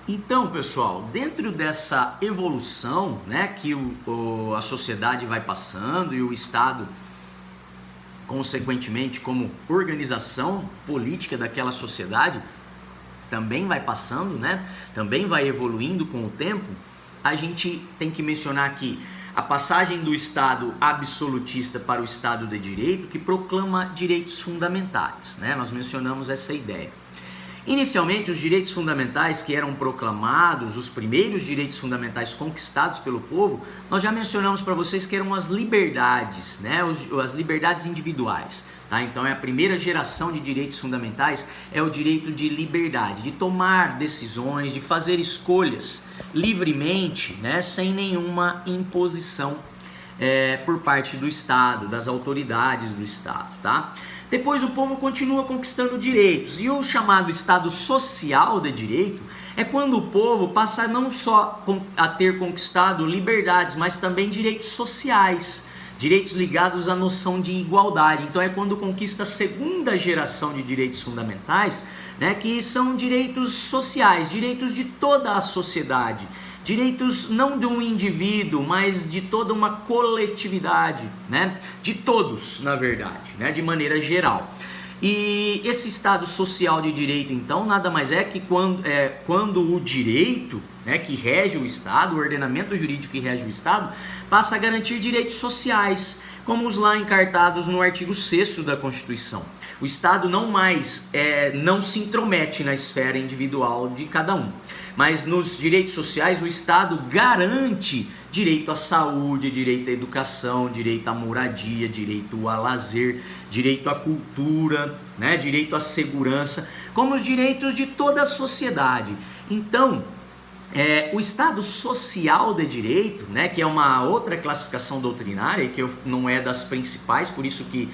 Então, pessoal, dentro dessa evolução, né, que a sociedade vai passando e o Estado, consequentemente, como organização política daquela sociedade, também vai passando, né, também vai evoluindo com o tempo, a gente tem que mencionar aqui a passagem do Estado absolutista para o Estado de Direito, que proclama direitos fundamentais, né? Nós mencionamos essa ideia. Inicialmente, os direitos fundamentais que eram proclamados, os primeiros direitos fundamentais conquistados pelo povo, nós já mencionamos para vocês que eram as liberdades, né? As liberdades individuais. Tá? Então, é a primeira geração de direitos fundamentais, é o direito de liberdade, de tomar decisões, de fazer escolhas livremente, né? Sem nenhuma imposição por parte do Estado, das autoridades do Estado. Tá? Depois o povo continua conquistando direitos, e o chamado Estado Social de Direito é quando o povo passa não só a ter conquistado liberdades, mas também direitos sociais, direitos ligados à noção de igualdade. Então é quando conquista a segunda geração de direitos fundamentais, né, que são direitos sociais, direitos de toda a sociedade, direitos não de um indivíduo, mas de toda uma coletividade, né? De todos, na verdade, né? De maneira geral. E esse Estado Social de Direito, então, nada mais é que quando o direito, né, que rege o Estado, o ordenamento jurídico que rege o Estado, passa a garantir direitos sociais, como os lá encartados no artigo 6º da Constituição. O Estado não se intromete na esfera individual de cada um, mas nos direitos sociais o Estado garante direito à saúde, direito à educação, direito à moradia, direito a lazer, direito à cultura, né, direito à segurança, como os direitos de toda a sociedade. Então, o Estado Social de Direito, né, que é uma outra classificação doutrinária, que não é das principais, por isso que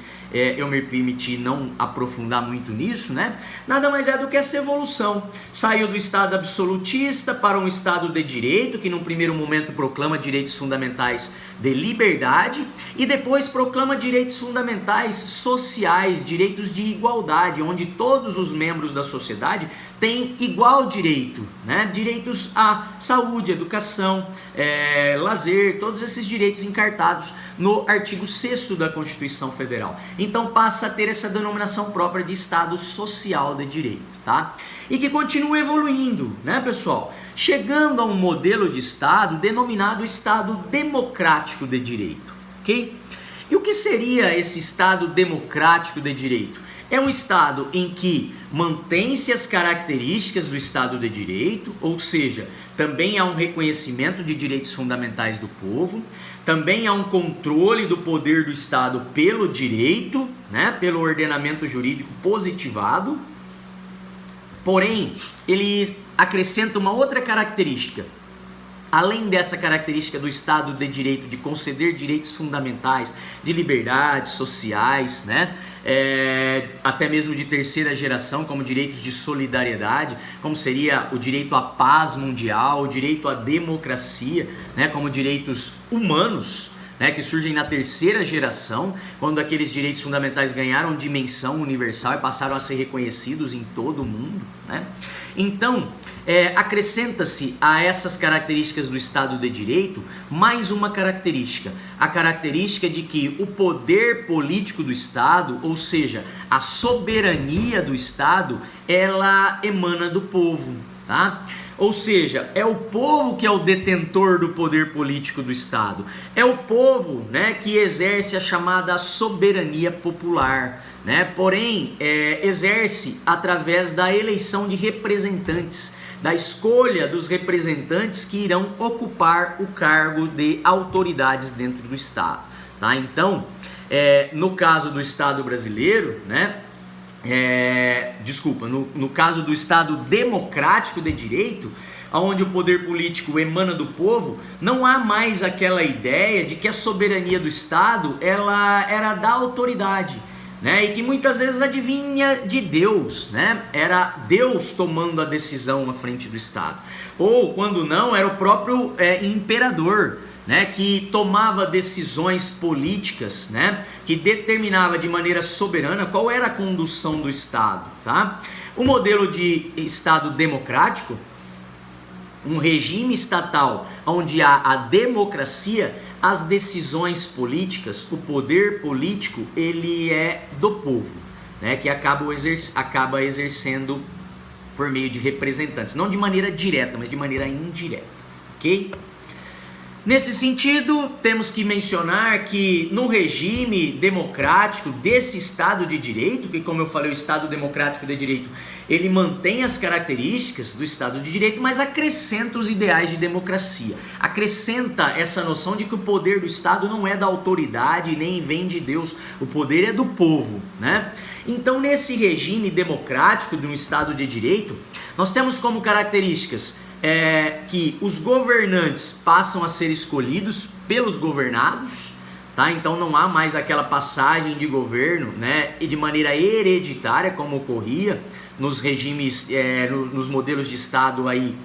eu me permiti não aprofundar muito nisso, né? Nada mais é do que essa evolução. Saiu do Estado absolutista para um Estado de Direito, que num primeiro momento proclama direitos fundamentais de liberdade e depois proclama direitos fundamentais sociais, direitos de igualdade, onde todos os membros da sociedade têm igual direito, né? Direitos à saúde, educação, lazer, todos esses direitos encartados no artigo 6º da Constituição Federal. Então passa a ter essa denominação própria de Estado Social de Direito, tá? E que continua evoluindo, né, pessoal? Chegando a um modelo de Estado denominado Estado Democrático de Direito, ok? E o que seria esse Estado Democrático de Direito? É um Estado em que mantém-se as características do Estado de Direito, ou seja, também há um reconhecimento de direitos fundamentais do povo, também há um controle do poder do Estado pelo direito, né, pelo ordenamento jurídico positivado, porém, ele acrescenta uma outra característica. Além dessa característica do Estado de Direito de conceder direitos fundamentais, de liberdades sociais, né? Até mesmo de terceira geração, como direitos de solidariedade, como seria o direito à paz mundial, o direito à democracia, né? Como direitos humanos, né? Que surgem na terceira geração, quando aqueles direitos fundamentais ganharam dimensão universal e passaram a ser reconhecidos em todo o mundo, né? Então, acrescenta-se a essas características do Estado de Direito mais uma característica, a característica de que o poder político do Estado, ou seja, a soberania do Estado, ela emana do povo, tá? Ou seja, é o povo que é o detentor do poder político do Estado. É o povo, né, que exerce a chamada soberania popular, né? Porém, exerce através da eleição de representantes, da escolha dos representantes que irão ocupar o cargo de autoridades dentro do Estado. Tá? Então, no caso do Estado brasileiro, né? No caso do Estado Democrático de Direito, onde o poder político emana do povo, não há mais aquela ideia de que a soberania do Estado ela era da autoridade, né? E que muitas vezes adivinha de Deus, né? Era Deus tomando a decisão à frente do Estado. Ou, quando não, era o próprio imperador, né, que tomava decisões políticas, né, que determinava de maneira soberana qual era a condução do Estado. Tá? O modelo de Estado democrático um regime estatal onde há a democracia, as decisões políticas, o poder político, ele é do povo, né, que acaba exercendo por meio de representantes, não de maneira direta, mas de maneira indireta, ok? Nesse sentido, temos que mencionar que no regime democrático desse Estado de Direito, que como eu falei, o Estado Democrático de Direito, ele mantém as características do Estado de Direito, mas acrescenta os ideais de democracia. Acrescenta essa noção de que o poder do Estado não é da autoridade, nem vem de Deus, o poder é do povo, né? Então, nesse regime democrático de um Estado de Direito, nós temos como características que os governantes passam a ser escolhidos pelos governados, tá? Então não há mais aquela passagem de governo, né, de maneira hereditária como ocorria nos regimes, nos modelos de Estado aí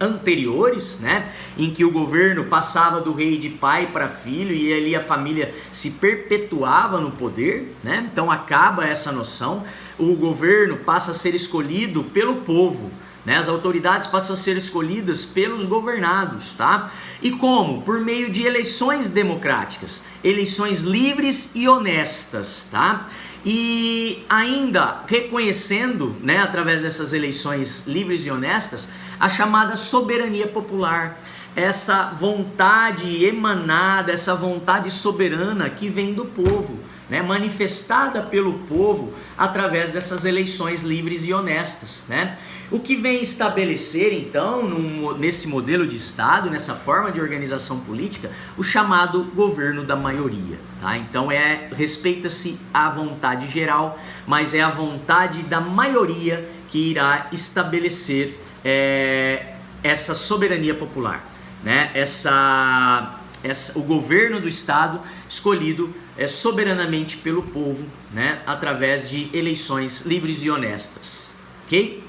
anteriores, né, em que o governo passava do rei de pai para filho e ali a família se perpetuava no poder, né? Então acaba essa noção, o governo passa a ser escolhido pelo povo, né? As autoridades passam a ser escolhidas pelos governados, tá? E como? Por meio de eleições democráticas, eleições livres e honestas, tá? E ainda reconhecendo, né, através dessas eleições livres e honestas, a chamada soberania popular, essa vontade emanada, essa vontade soberana que vem do povo, né, manifestada pelo povo através dessas eleições livres e honestas, né? O que vem estabelecer, então, nesse modelo de Estado, nessa forma de organização política, o chamado governo da maioria, tá? Então, respeita-se a vontade geral, mas é a vontade da maioria que irá estabelecer essa soberania popular, né? O governo do Estado escolhido soberanamente pelo povo, né? Através de eleições livres e honestas, ok?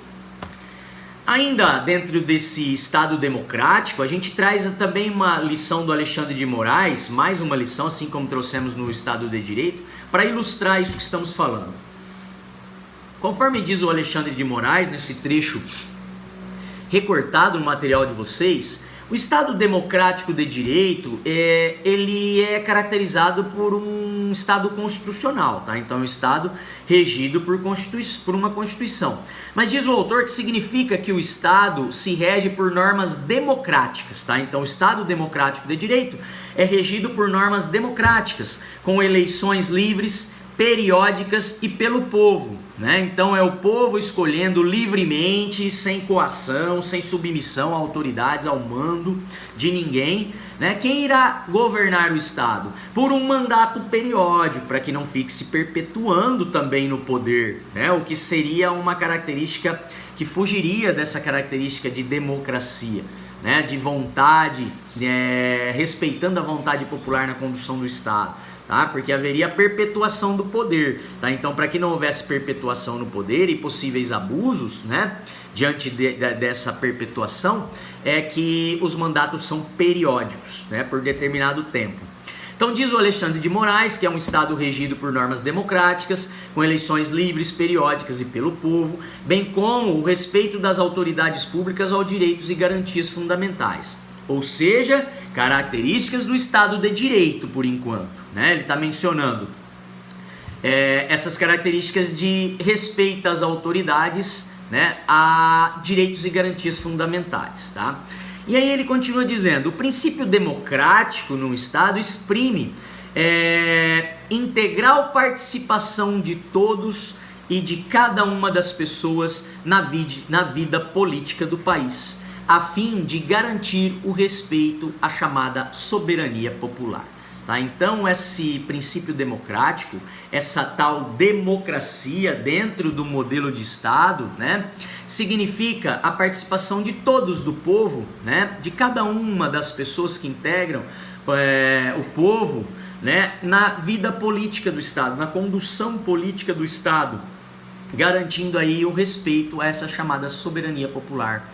Ainda dentro desse Estado democrático, a gente traz também uma lição do Alexandre de Moraes, mais uma lição, assim como trouxemos no Estado de Direito, para ilustrar isso que estamos falando. Conforme diz o Alexandre de Moraes, nesse trecho recortado no material de vocês, o Estado democrático de direito, ele é caracterizado por um Estado constitucional, tá? Então, é um Estado regido por uma Constituição. Mas diz o autor que significa que o Estado se rege por normas democráticas, tá? Então, o Estado democrático de direito é regido por normas democráticas, com eleições livres, periódicas e pelo povo, né? Então é o povo escolhendo livremente, sem coação, sem submissão a autoridades, ao mando de ninguém, né? Quem irá governar o Estado? Por um mandato periódico, para que não fique se perpetuando também no poder, né? O que seria uma característica que fugiria dessa característica de democracia, né? De vontade, respeitando a vontade popular na condução do Estado. Tá? Porque haveria perpetuação do poder, tá? Então, para que não houvesse perpetuação no poder e possíveis abusos, né, diante dessa perpetuação, é que os mandatos são periódicos, né, por determinado tempo. Então, diz o Alexandre de Moraes que é um Estado regido por normas democráticas, com eleições livres, periódicas e pelo povo, bem como o respeito das autoridades públicas aos direitos e garantias fundamentais. Ou seja, características do Estado de Direito, por enquanto. Né? Ele está mencionando essas características de respeito às autoridades, né, a direitos e garantias fundamentais. Tá? E aí ele continua dizendo, o princípio democrático no Estado exprime integral participação de todos e de cada uma das pessoas na vida política do país, a fim de garantir o respeito à chamada soberania popular. Tá? Então esse princípio democrático, essa tal democracia dentro do modelo de Estado, né, significa a participação de todos do povo, né, de cada uma das pessoas que integram o povo, né, na vida política do Estado, na condução política do Estado, garantindo aí o respeito a essa chamada soberania popular.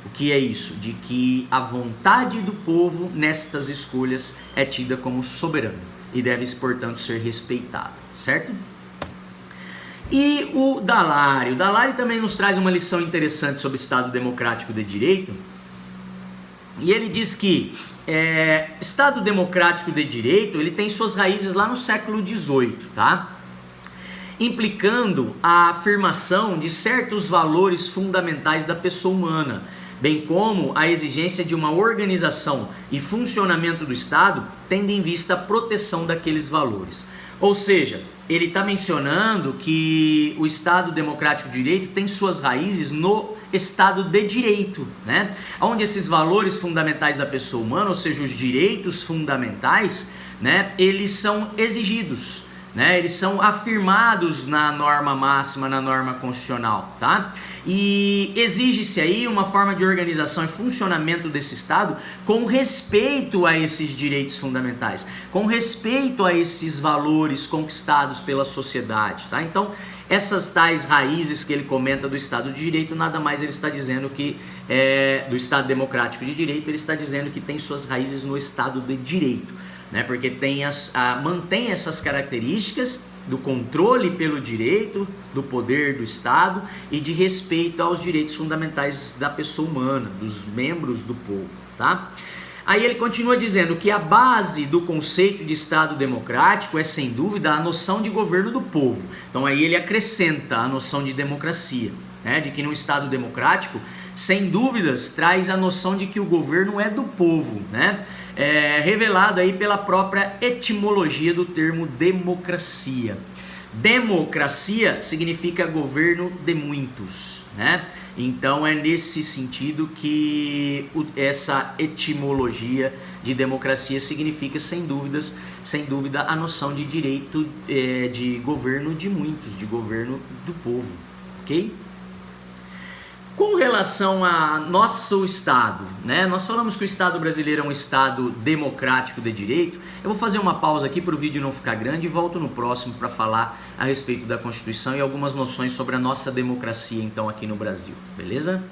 O que é isso? De que a vontade do povo nestas escolhas é tida como soberana e deve, portanto, ser respeitada, certo? E o Dalário também nos traz uma lição interessante sobre o Estado democrático de direito, E ele diz que Estado democrático de direito, ele tem suas raízes lá no século XVIII, tá? Implicando a afirmação de certos valores fundamentais da pessoa humana, bem como a exigência de uma organização e funcionamento do Estado, tendo em vista a proteção daqueles valores. Ou seja, ele está mencionando que o Estado democrático de direito tem suas raízes no Estado de direito, né? Onde esses valores fundamentais da pessoa humana, ou seja, os direitos fundamentais, né, eles são exigidos, né? Eles são afirmados na norma máxima, na norma constitucional, tá? E exige-se aí uma forma de organização e funcionamento desse Estado com respeito a esses direitos fundamentais, com respeito a esses valores conquistados pela sociedade, tá? Então, essas tais raízes que ele comenta do Estado de Direito, nada mais ele está dizendo que do Estado Democrático de Direito, ele está dizendo que tem suas raízes no Estado de Direito, né? Porque mantém essas características do controle pelo direito, do poder do Estado e de respeito aos direitos fundamentais da pessoa humana, dos membros do povo, tá? Aí ele continua dizendo que a base do conceito de Estado democrático é, sem dúvida, a noção de governo do povo. Então aí ele acrescenta a noção de democracia, né? De que no Estado democrático, sem dúvidas, traz a noção de que o governo é do povo, né? Revelado aí pela própria etimologia do termo democracia. Democracia significa governo de muitos, né? Então é nesse sentido que essa etimologia de democracia significa, sem dúvida, a noção de direito de governo de muitos, de governo do povo, ok? Com relação a nosso Estado, né? Nós falamos que o Estado brasileiro é um Estado democrático de direito. Eu vou fazer uma pausa aqui para o vídeo não ficar grande e volto no próximo para falar a respeito da Constituição e algumas noções sobre a nossa democracia, então, aqui no Brasil, beleza?